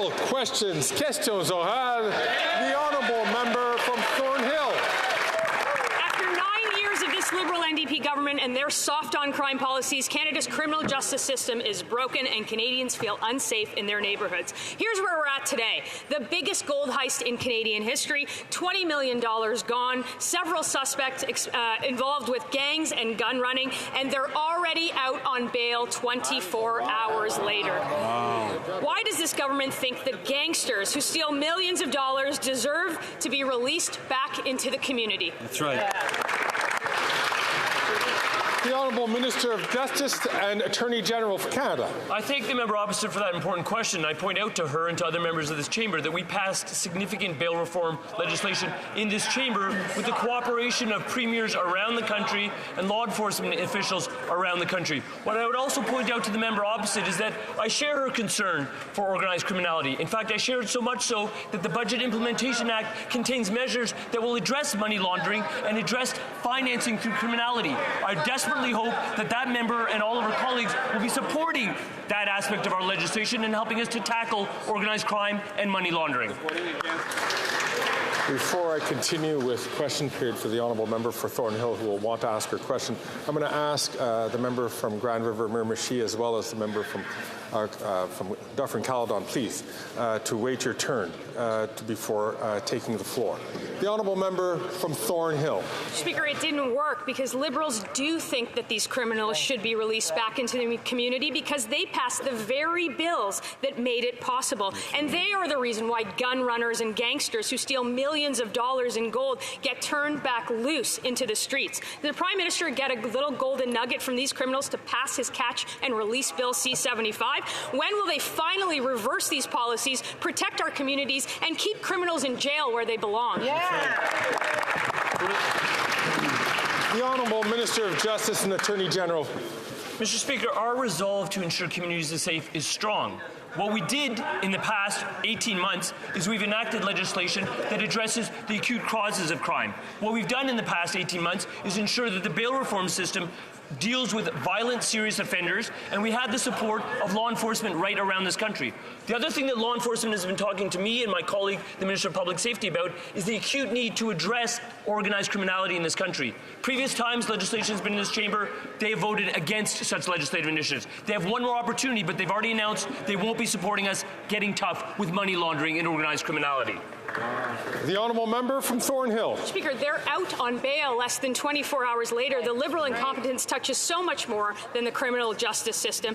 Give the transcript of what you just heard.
All questions orales. The honourable member from Thornhill. After 9 years of this Liberal-NDP government and their soft-on-crime policies, Canada's criminal justice system is broken and Canadians feel unsafe in their neighbourhoods. Here's where we're at today. The biggest gold heist in Canadian history, $20 million gone, several suspects involved with gangs and gun running, and they're already out on bail 24 hours later. Wow. Why does this government think that gangsters who steal millions of dollars deserve to be released back into the community? That's right. The Honourable Minister of Justice and Attorney General for Canada. I thank the member opposite for that important question. I point out to her and to other members of this chamber that we passed significant bail reform legislation in this chamber with the cooperation of premiers around the country and law enforcement officials around the country. What I would also point out to the member opposite is that I share her concern for organized criminality. In fact, I share it so much so that the Budget Implementation Act contains measures that will address money laundering and address financing through criminality. I desperately hope that that member and all of her colleagues will be supporting that aspect of our legislation and helping us to tackle organized crime and money laundering. Before I continue with question period for the honourable member for Thornhill who will want to ask her question, I'm going to ask the member from Grand River Miramichi as well as the member from Dufferin-Caledon, please, to wait your turn before taking the floor. The honourable member from Thornhill. Speaker, it didn't work because Liberals do think that these criminals should be released back into the community because they passed the very bills that made it possible. And they are the reason why gun runners and gangsters who steal millions of dollars in gold get turned back loose into the streets. Did the Prime Minister get a little golden nugget from these criminals to pass his catch and release Bill C-75? When will they finally reverse these policies, protect our communities, and keep criminals in jail where they belong? The Honourable Minister of Justice and Attorney General. Mr. Speaker, our resolve to ensure communities are safe is strong. What we did in the past 18 months is we've enacted legislation that addresses the acute causes of crime. What we've done in the past 18 months is ensure that the bail reform system deals with violent, serious offenders, and we had the support of law enforcement right around this country. The other thing that law enforcement has been talking to me and my colleague, the Minister of Public Safety, about is the acute need to address organized criminality in this country. Previous times legislation has been in this chamber, they have voted against such legislative initiatives. They have one more opportunity, but they've already announced they won't be supporting us getting tough with money laundering and organized criminality. The honourable member from Thornhill. Speaker, they're out on bail less than 24 hours later. The Liberal incompetence touches so much more than the criminal justice system.